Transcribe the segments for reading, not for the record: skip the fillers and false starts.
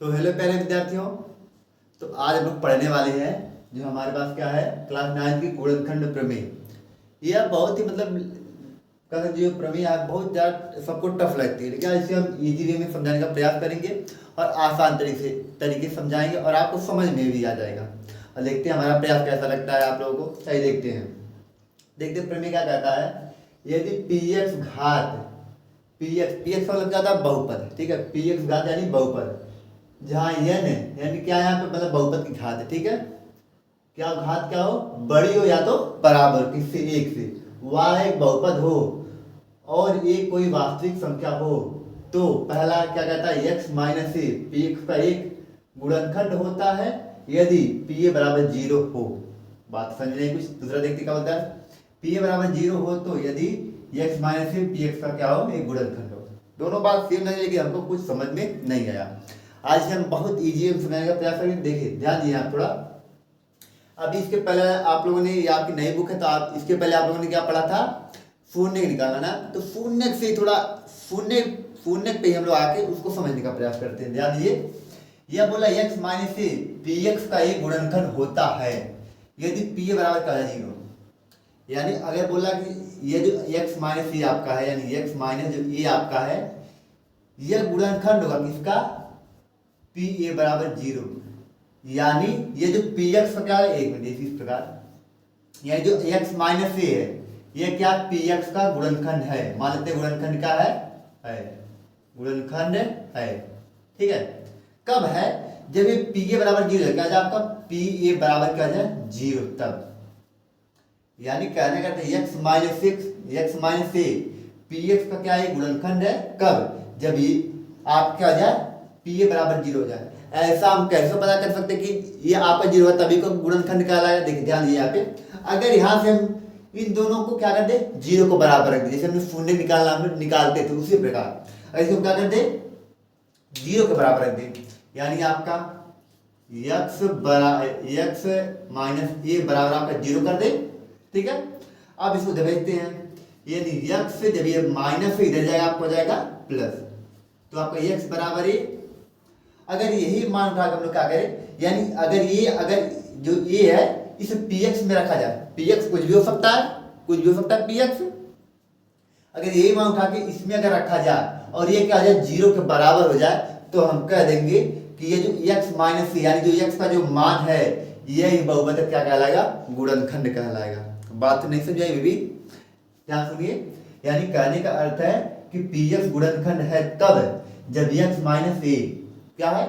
तो हेलो प्यारे विद्यार्थियों। तो आज हम लोग पढ़ने वाले हैं जो हमारे पास क्या है क्लास 9 की गुणनखंड प्रमेय। यह बहुत ही का जो प्रमेय है बहुत ज़्यादा सबको टफ लगती है, लेकिन इसे हम इजी वे में समझाने का प्रयास करेंगे और आसान तरीके से समझाएंगे और आपको समझ में भी आ जाएगा। और देखते हैं हमारा प्रयास कैसा लगता है आप लोगों को। सही देखते हैं प्रमेय क्या कहता है। यदि पी एक्स घात पी एक्स का मतलब क्या था बहुपद, ठीक है। पी एक्स घात यानी बहुपद, जहाँ एन है यानी क्या यहाँ पे मतलब बहुपद की घात है, ठीक है। क्या घात क्या हो, बड़ी हो या तो बराबर किससे, एक से। वह एक बहुपद हो और एक कोई वास्तविक संख्या हो तो पहला क्या कहता है x minus A P x का एक गुणनखंड होता है यदि पी ए बराबर 0 हो। बात समझ रहे हैं कुछ। दूसरा देखते क्या होता है, पी ए बराबर 0 हो तो यदि x minus A P x का क्या हो, एक गुणनखंड हो। दोनों बात सेम नहीं, लेकिन हमको कुछ समझ में नहीं आया। आज हम बहुत इजी समझाने का प्रयास करेंगे। देखिए ध्यान दिए आप थोड़ा। अभी इसके पहले आप लोगों ने, ये आपकी नई बुक है तो आप इसके पहले आप लोगों ने क्या पढ़ा था, शून्य निकालना ना। तो शून्य से थोड़ा शून्य पे हम लोग आके उसको समझने का प्रयास करते हैं। ध्यान दीजिए, यह बोला x माइनस से पी एक्स का एक गुणनखंड होता है यदि पी ए बराबर का है 0। यानी अगर बोला कि ये जो x माइनस ए आपका है यानी x माइनस जो ए आपका है यह गुणनखंड होगा किसका, पी ए बराबर 0। यानी ये जो पी एक्स का क्या है, एक में देखिए इस प्रकार, यानी जो x माइनस ए है ये क्या पी एक्स का गुणनखंड है। मान लेते हैं गुणनखंड क्या है गुणनखंड है, ठीक है। कब है, जब ये पी ए बराबर 0 है। क्या है आपका पी ए बराबर क्या है 0, तब। यानी कहने का x minus A P x का क्या है गुणनखंड है। कब, जब ये आप क्या हो जाए पी ए बराबर 0 हो जाए। ऐसा हम कैसे पता कर सकते हैं कि ये आपका 0 है तभी को गुणनखंड कहलाएगा। देखिए ध्यान दीजिए यहाँ पे, अगर यहाँ से हम इन दोनों को क्या कर दे 0 को बराबर रख दे, जैसे हमने शून्य निकालते थे उसी प्रकार ऐसे हम क्या कर दे 0 के बराबर रख दे। यानी आपका x माइनस ए बराबर आपका 0 कर दे, ठीक है। अब इसको देखते हैं, यानी x से जब ये माइनस से इधर जाएगा आपको हो जाएगा प्लस, तो आपका x बराबर ए। अगर यही मान उठा हम लोग क्या करें, यानी अगर जो ए है इसे px में रखा जाए, px कुछ भी हो सकता है px। अगर यही मान उठा के इसमें अगर रखा जाए और ये क्या हो जाए 0 के बराबर हो जाए तो हम कह देंगे कि ये जो x माइनस यानी जो x का जो मान है यही बहुपद क्या कहलाएगा, गुणनखंड कहलाएगा। बात नहीं समझाई बेबी, ध्यान सुनिए। यानी कहने का अर्थ है कि px गुणनखंड है तब जब x माइनस ए क्या है,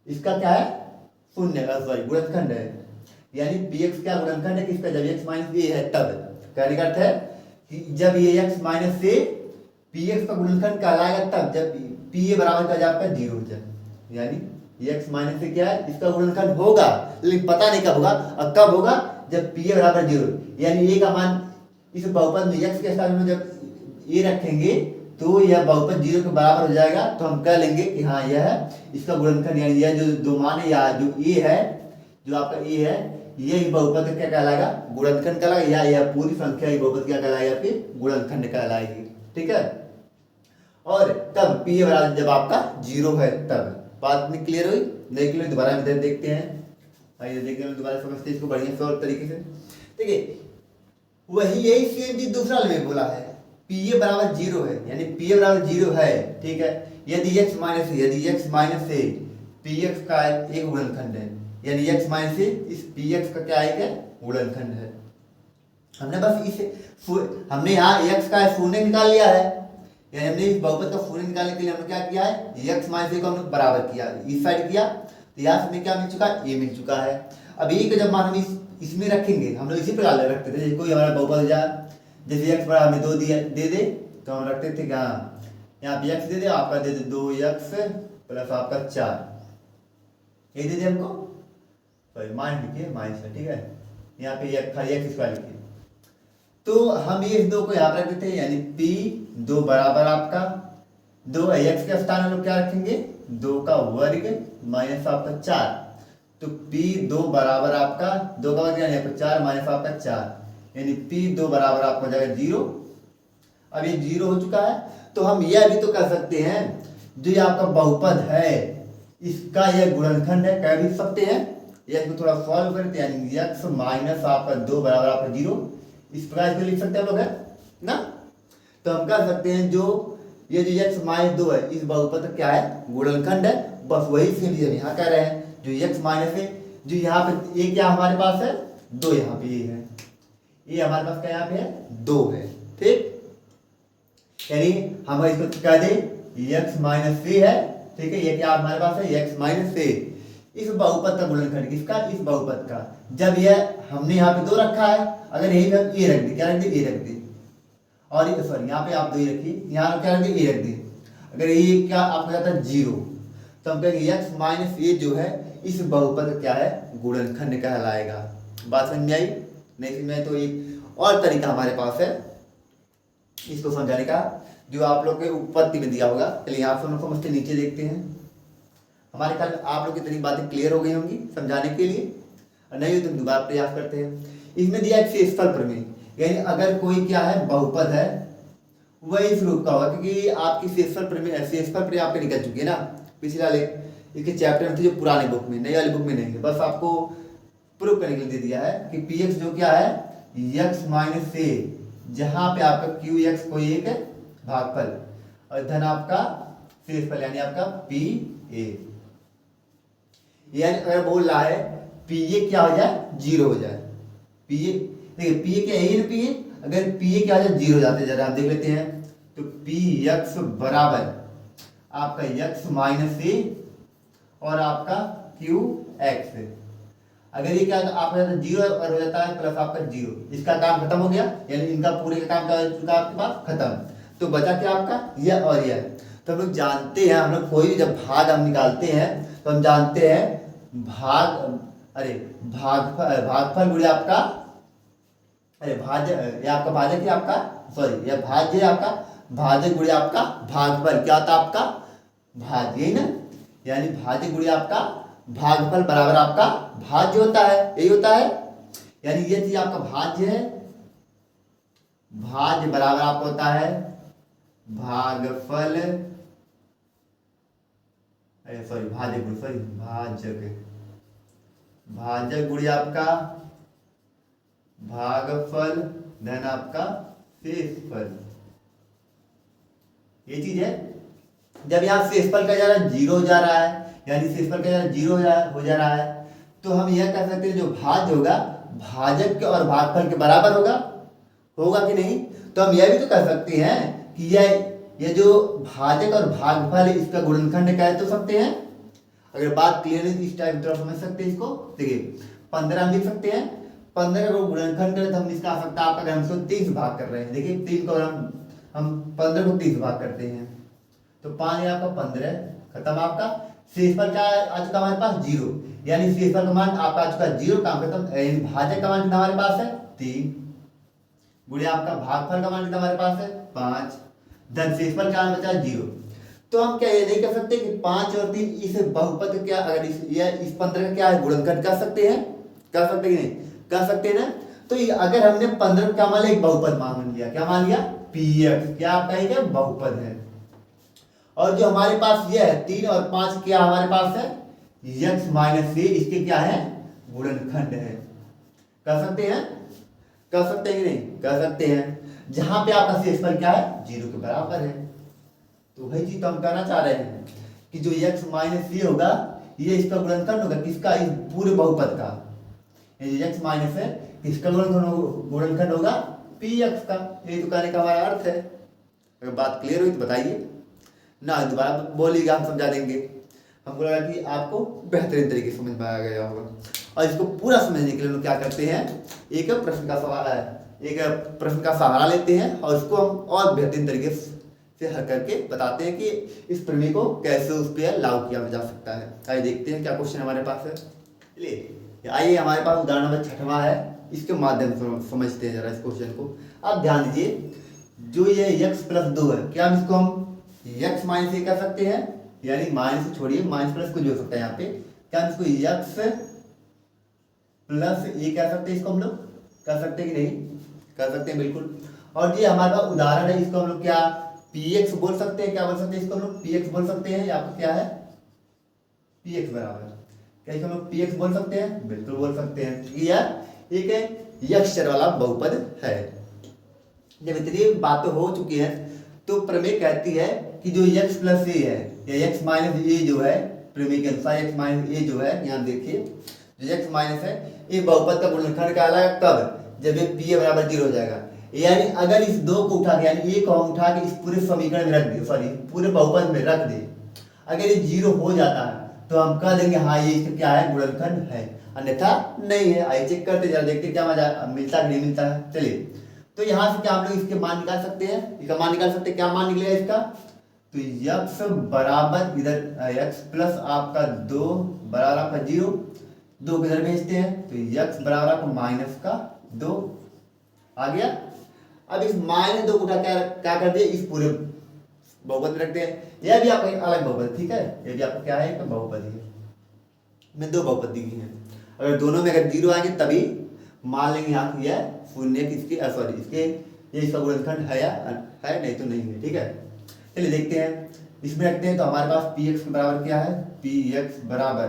इसका क्या है शून्य का गुणनखंड है। यानी px क्या गुणनखंड है किसका, जब x माइनस ए है तब। कहने का अर्थ है कि जब ये x माइनस ए px का गुणनखंड कहलाएगा तब जब p ए बराबर का आपका 0 हो जाए। यानी x माइनस ए क्या है, इसका गुणनखंड होगा, लेकिन पता नहीं कब होगा। और कब होगा, जब p ए बराबर 0। यानी ए का मान इस बहुपद में x के स्थान में जब ए रखेंगे तो यह बहुपद 0 के बराबर हो जाएगा, तो हम कह लेंगे कि हाँ यह है इसका गुणनखंड। यानी यह जो दो मान है या जो ए है, जो आपका ए है यही बहुपद क्या कहलाएगा, गुणनखंड कहलाएगा। या यह पूरी संख्या ही बहुपद क्या कहलाएगा, फिर गुणनखंड कहलाएगी, ठीक है। और तब पी ए बराबर जब आपका 0 है तब। बात में क्लियर हुई, नहीं क्लियर दोबारा इधर देखते हैं। आइए देखते हैं दोबारा समझते हैं इसको बढ़िया से और तरीके से। देखिए वही यही सेम चीज दूसरा में बोला है, पी ए बराबर 0 है यानी पी ए बराबर 0 है, ठीक है। यदि x minus A P x का एक गुणनखंड है, यानी x माइनस ए इस पी एक्स का क्या है गुणनखंड है। हमने बस इसे हमने यहाँ x का शून्य निकाल लिया है, यानी हमने इस बहुपद का शून्य निकालने के लिए हमने क्या किया है x माइनस ए को हमने बराबर किया, इस साइड किया, तो यहाँ से हमें क्या मिल चुका है, a मिल चुका है। अब ए का जब मान हम इसमें रखेंगे, हम लोग इसी प्रकार रखते थे, जैसे कोई हमारा बहुपद हो जाए, जैसे x बराबर हमें 2 दे दे तो हम रखते थे क्या, यहाँ पे x दे दे, आपका दे दे 2x प्लस आपका 4, ये दे दे हमको, सॉरी मान लिखिए माइनस है, ठीक है। यहाँ पे खाली x स्क्वायर लिखिए, तो हम ये 2 को यहाँ रख देते हैं, यानी p 2 बराबर आपका 2 x के स्थान हम लोग क्या रखेंगे 2 का वर्ग माइनस आपका 4, तो p 2 बराबर आपका 2 का वर्ग यानी 4 माइनस आपका 4, यानी p 2 बराबर आपको हो जाएगा 0। अब ये 0 हो चुका है, तो हम यह भी तो कर सकते हैं जो ये आपका बहुपद है इसका यह गुणनखंड है, कह भी सकते हैं। या इसको थोड़ा सॉल्व करते हैं, यानी x माइनस आपका 2 बराबर आपका 0, इस प्रकार इसको लिख सकते हैं हम लोग, है ना। तो हम कह सकते हैं जो ये जो x माइनस 2 है इस बहुपद का क्या है, गुणनखंड है। बस वही सेम चीज हम यहाँ कह रहे हैं, जो x माइनस है, जो यहाँ पे ये क्या हमारे पास है 2, यहाँ पे ये है, ये हमारे पास क्या यहाँ पे है 2 है, ठीक। यानी हम इसको कह दें x माइनस से है, ठीक है। ये क्या हमारे पास है x माइनस से, इस बहुपद का गुणनखंड किसका, इस बहुपद का। जब यह हमने यहाँ पे 2 रखा है, अगर यही पर ए रख दी, क्या रख दी, ए रख दी, और ये सॉरी यहाँ पे आप 2 ही रखिए, यहाँ क्या रख दी, ए रख दी। अगर ये क्या आपको जाता है 0, तो हम कहेंगे x माइनस ए जो है इस बहुपद का क्या है, गुणनखंड कहलाएगा। बात समझ में आई, नहीं समझ में आई तो एक और तरीका हमारे पास है इसको समझाने का, जो आप लोग के उत्पत्ति में दिया होगा। चलिए यहाँ से हम लोग समझते नीचे देखते हैं। हमारे ख्याल में आप लोग की इतनी बातें क्लियर हो गई होंगी समझाने के लिए, और नहीं हो तो दोबारा प्रयास करते हैं। इसमें दिया है क्षेत्रफल प्रमेय, यानी अगर कोई क्या है बहुपद है वह इस रूप का होगा, क्योंकि आपकी क्षेत्रफल प्रमेय आपके निकल चुकी है ना, पिछले वाले इसके चैप्टर में थे जो पुराने बुक में, नई वाली बुक में नहीं है। बस आपको प्रूव करने के लिए दे दिया है कि पी एक्स जो क्या है x माइनस ए, जहाँ पे आपका क्यू एक्स कोई एक भागफल और धन आपका शेषफल, यानी आपका पी ए। यानी अगर बोल रहा है पी ए क्या हो जाए, 0 हो जाए। पी ए देखिए, पी ए क्या है ना, पी ए अगर पी ए क्या हो जाए 0 हो जाते हैं, जरा हम देख लेते हैं। तो पी एक्स बराबर आपका x माइनस ए और आपका क्यू एक्स। अगर ये क्या आपका 0 और हो जाता है प्लस आपका 0, इसका काम खत्म हो गया, यानी इनका पूरे का काम क्या हो चुका आपके पास, खत्म। तो बचा क्या आपका यह और यह। तो हम लोग जानते हैं, हम लोग कोई भी जब भाग हम निकालते हैं तो हम जानते हैं भागफल गुणे आपका भाज्य, ये आपका भाजक है आपका, सॉरी यह भाज्य है आपका, भाजक गुणे आपका भागफल, क्या होता है आपका भाज्य, यही ना। यानी भाज्य गुणे आपका भागफल बराबर आपका भाज्य होता है, यही होता है। यानी ये चीज आपका भाज्य है, भाज्य बराबर आपका होता है भागफल, सॉरी भाजक गुणे आपका भागफल धन आपका शेषफल, ये चीज है। जब यहाँ शेषफल का जा रहा है 0 हो जा रहा है, यानी शेषफल का 0 हो जा रहा है, तो हम यह कह सकते हैं जो भाज्य होगा भाजक के और भागफल के बराबर होगा कि नहीं। तो हम यह भी तो कह सकते हैं कि यह जो भाजक और भागफल है इसका गुणनखंड कह तो सकते हैं। अगर बात क्लियर है तो इस टाइप तरह समझ सकते हैं इसको। देखिए 15 हम लिख सकते हैं, 15 को गुणनखंड करें तो हम इसका आ सकता है आपका, अगर हम इसको 30 भाग कर रहे हैं, देखिए 3 को हम 15 को 30 भाग करते हैं तो 5 है आपका 15, खत्म आपका। शेषफल क्या आ चुका हमारे पास 0, यानी शेषफल का मान आपका आ चुका 0, काम खत्म। यानी भाजक का मान कितना हमारे पास है 3, गुणे आपका भागफल का मान कितना हमारे पास है 5, धन शेषफल क्या बचा 0। तो हम क्या ये नहीं कर सकते कि 5 और 3 इस बहुपद क्या, अगर इस 15 का क्या है गुणनखंड कर सकते हैं, कर सकते हैं कि नहीं, कर सकते हैं ना। तो अगर हमने 15 क्या मान लिया, एक बहुपद मान लिया, क्या मान लिया पी एक्स, क्या आपका एक बहुपद है। और जो हमारे पास ये है 3 और 5 क्या हमारे पास है x माइनस ए, इसके क्या है गुणनखंड है। कर सकते हैं, कर सकते हैं कि नहीं, कर सकते हैं। जहां पे आपका शेषफल क्या है 0 के बराबर है। तो वही चीज तो हम कहना चाह रहे हैं कि जो x माइनस ए होगा ये इसका गुणनखंड होगा, किसका, इस पूरे बहुपद का। x माइनस है इसका गुणनखंड होगा पी एक्स का। यही तो कहने का हमारा अर्थ है। अगर बात क्लियर हुई तो बताइए ना, दोबारा बोलिएगा, हम समझा देंगे। हमको लगा कि आपको बेहतरीन तरीके से समझ में आ गया होगा। और इसको पूरा समझने के लिए हम क्या करते हैं, एक प्रश्न का सहारा लेते हैं और उसको हम और बेहतरीन तरीके से हल करके बताते हैं कि इस प्रमेय को कैसे उस पर लागू किया जा सकता है। आइए देखते हैं क्या क्वेश्चन हमारे पास है। चलिए आइए, हमारे पास उदाहरण नंबर 6वां है, इसके माध्यम से समझते हैं जरा इस क्वेश्चन को। आप ध्यान दीजिए, जो ये x प्लस 2 है, क्या हम इसको हम x माइनस ए कर सकते हैं, यानी माइनस छोड़िए, माइनस प्लस कुछ भी हो सकता है यहाँ पे। क्या हम इसको x प्लस ए कह सकते हैं, इसको हम लोग कर सकते हैं कि नहीं, कर सकते हैं बिल्कुल। और ये हमारा उदाहरण है, इसको हम लोग क्या px बोल सकते हैं, क्या बोल सकते हैं इसको हम लोग px बोल सकते हैं। या आपको क्या है पी एक्स बराबर, क्या इसको हम लोग पी एक्स बोल सकते हैं? बिल्कुल बोल सकते हैं, क्योंकि यार एक यक्ष चर वाला बहुपद है। जब इतनी बातें हो चुकी हैं तो प्रमेय कहती है कि जो x प्लस ए है या x माइनस ए जो है, प्रमेय के अनुसार x माइनस ए जो है, यहाँ देखिए जो x माइनस है ये बहुपद का गुणनखंड कहलाएगा कब? जब ये p बराबर 0 हो जाएगा। यानी अगर इस दो को उठा के, यानी ए को हम उठा के इस पूरे समीकरण में रख दे, सॉरी पूरे बहुपद में रख दे, अगर ये 0 हो जाता है तो हम कह देंगे हाँ ये इसका क्या है? गुणनखंड है, अन्यथा नहीं है। आइए चेक करते जरा, देखते क्या मजा मिलता है नहीं मिलता है। चलिए, तो यहाँ से क्या हम लोग इसके मान निकाल सकते हैं? इसका मान निकाल सकते हैं। क्या मान निकलेगा इसका? तो यक्स बराबर इधर यक्स प्लस आपका 2 बराबर आपका 0, 2 को इधर भेजते हैं तो यक्स बराबर आपका माइनस का 2 आ गया। अब इस माइनस 2 को उठा क्या कर दिए? इस पूरे बहुपद में रखते हैं। यह भी आपका एक अलग बहुपद, ठीक है, ये भी आपका क्या है? एक बहुपद ही है। में दो बहुपद दी गई हैं, अगर दोनों में अगर 0 आएंगे तभी मान लेंगे यहाँ यह शून्य किसके, सॉरी इसके, ये इसका गुणनखंड है या है, नहीं तो नहीं है, ठीक है। चलिए देखते हैं, इसमें रखते हैं तो हमारे पास पी एक्स के बराबर क्या है? पी एक्स बराबर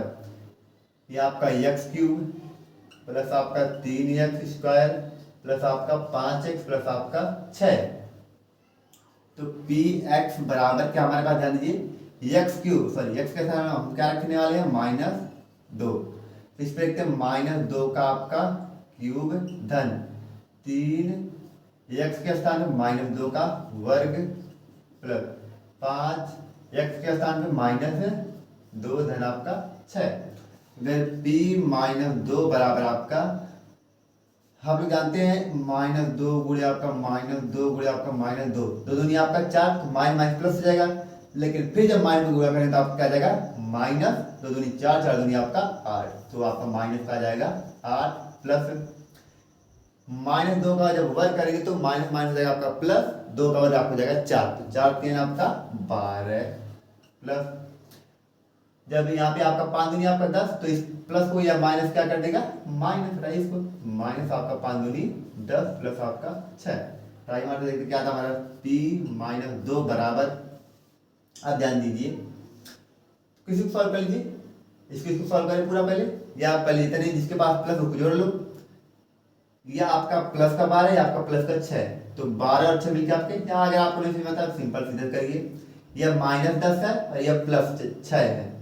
ये आपका एक्स क्यूब प्लस आपका 3x स्क्वायर प्लस आपका 5x प्लस आपका 6। तो पी एक्स बराबर क्या हमारे पास, ध्यान दीजिए एक्स क्यूब, सॉरी एक्स के साथ हम क्या रखने वाले हैं? -2। इस पर देखते हैं -2 का आपका क्यूब धन 3 एक्स के स्थान पे -2 का वर्ग प्लस 5 एक्स के स्थान पे -2 धन आपका 6। इधर p -2 बराबर आपका, हम लोग जानते हैं -2 गुणे आपका -2 गुणे आपका -2, दो दूनी आपका 4, तो माइनस प्लस हो जाएगा। लेकिन फिर जब माइनस गुणा करें तो आपका क्या जाएगा? -2 दूनी 4, 4 दूनी आपका 8, तो आपका माइनस का जाएगा 8 प्लस -2 का जब वर्ग करेंगे तो माइनस माइनस हो जाएगा आपका प्लस, 2 का वर्ग आपको जाएगा 4, तो 4 3 आपका 12 प्लस, जब यहाँ पे आपका 5 दूनी आपका 10, तो इस प्लस को या माइनस क्या कर देगा? माइनस, राइट, इसको माइनस आपका 5 दूनी 10 प्लस आपका 6। ट्राई मारते देखते क्या था हमारा? p -2 बराबर, अब ध्यान दीजिए किसी को सॉल्व कर लीजिए, इसको सॉल्व करें पूरा पहले, या पहले इतने जिसके पास प्लस उसको जोड़ लो। या आपका प्लस का 12 है, आपका प्लस का 6, तो 12 और 6 मिलकर आपके क्या आ गया? आपको नहीं समझ में आता, सिंपल सीधे करिए, यह -10 है और यह प्लस 6 है,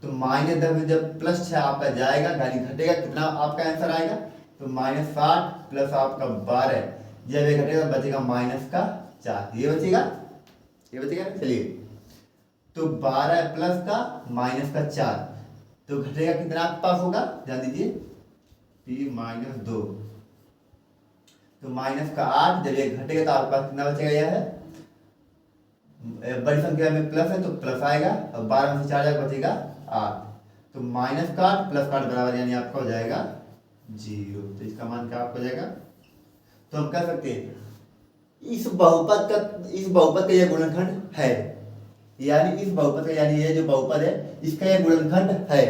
तो -10 में जब प्लस 6 आपका जाएगा, यानी घटेगा, कितना आपका आंसर आएगा? तो -60 प्लस आपका 12, जब ये घटेगा बचेगा -4, ये बचेगा, ये बचेगा। चलिए, तो 12 प्लस का -4, तो घटेगा कितना आपके पास होगा? ध्यान दीजिए p -2, तो -8, जब ये घटेगा तो आपके पास कितना बचेगा? यह है बड़ी संख्या में प्लस है तो प्लस आएगा, और 12 में से 4 जाएगा बचेगा 8, तो -8 प्लस 8 बराबर, यानी आपका हो जाएगा 0। तो इसका मान क्या आपको हो जाएगा? तो हम कह सकते हैं इस बहुपद का यह गुणनखंड है, यानी इस बहुपद का, यानी ये जो बहुपद है इसका यह गुणनखंड है।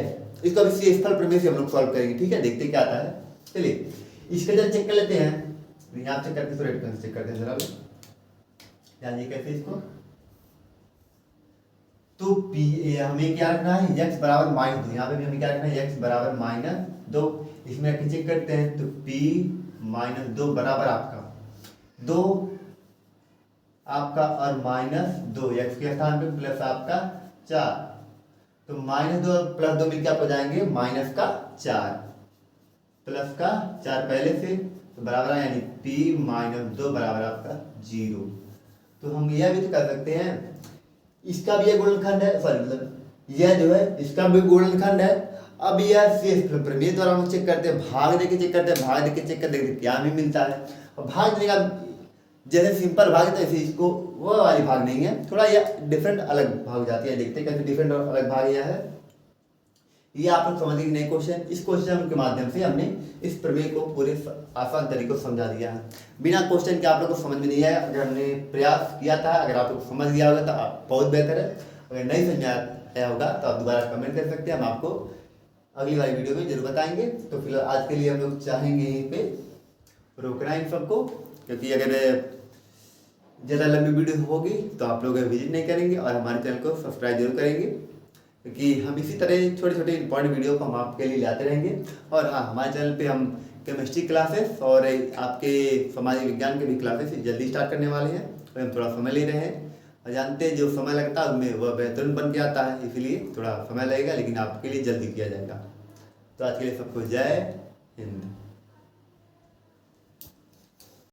इसको अब शेषफल प्रमेय से हम लोग सॉल्व करेंगे, ठीक है, देखते क्या आता है। चलिए इसका जरा चेक कर लेते हैं, यहाँ चेक करते हैं, तो चेक करते हैं जरा, जानिए कैसे इसको। तो p हमें क्या रखना है? x बराबर -2, यहाँ पे भी हमें क्या रखना है? x बराबर -2, इसमें रख चेक करते हैं, तो p -2 बराबर आपका 2 आपका और -2 x के स्थान पे प्लस आपका 4, तो -2 और +2 मिलकर आपको जाएंगे -4 प्लस का 4 पहले से, तो बराबर है, यानी p -2 बराबर आपका 0। तो हम यह भी तो कर सकते हैं इसका भी ये गुणनखंड है, सॉरी मतलब यह जो है इसका भी गुणनखंड है। अब यह शेषफल प्रमेय द्वारा हम चेक करते हैं, भाग देके चेक करते हैं, भाग देके चेक करते हैं क्या हमें मिलता है। और भाग देने का जैसे सिंपल भाग है ऐसे इसको वो वाली भाग नहीं है, थोड़ा यह डिफरेंट अलग भाग जाती है। देखते हैं कैसे डिफरेंट और अलग भाग यह है, ये आप लोग समझ गए। नए क्वेश्चन, इस क्वेश्चन के माध्यम से हमने इस प्रमेय को पूरे आसान तरीकों से समझा दिया है। बिना क्वेश्चन के आप लोग को समझ में नहीं आया, अगर हमने प्रयास किया था, अगर आप लोग समझ गया होगा तो बहुत बेहतर है, अगर नहीं समझ आया होगा तो आप दोबारा कमेंट कर सकते हैं, हम आपको अगली वाली वीडियो में जरूर बताएंगे। तो फिलहाल आज के लिए हम लोग चाहेंगे यहीं पे रोकना इन सबको, क्योंकि अगर ज़्यादा लंबी वीडियो होगी तो आप लोग विजिट नहीं करेंगे और हमारे चैनल को सब्सक्राइब जरूर करेंगे। कि हम इसी तरह छोटे छोटे इंपॉर्टेंट वीडियो को हम आपके लिए लाते रहेंगे। और हाँ, हमारे चैनल पे हम केमिस्ट्री क्लासेस और आपके सामाजिक विज्ञान के भी क्लासेस जल्दी स्टार्ट करने वाले हैं, और हम थोड़ा समय ले रहे हैं और जानते हैं जो समय लगता है उनमें वह बेहतरीन बन के आता है, इसलिए थोड़ा समय लगेगा लेकिन आपके लिए जल्दी किया जाएगा। तो आज के लिए सबको जय हिंद।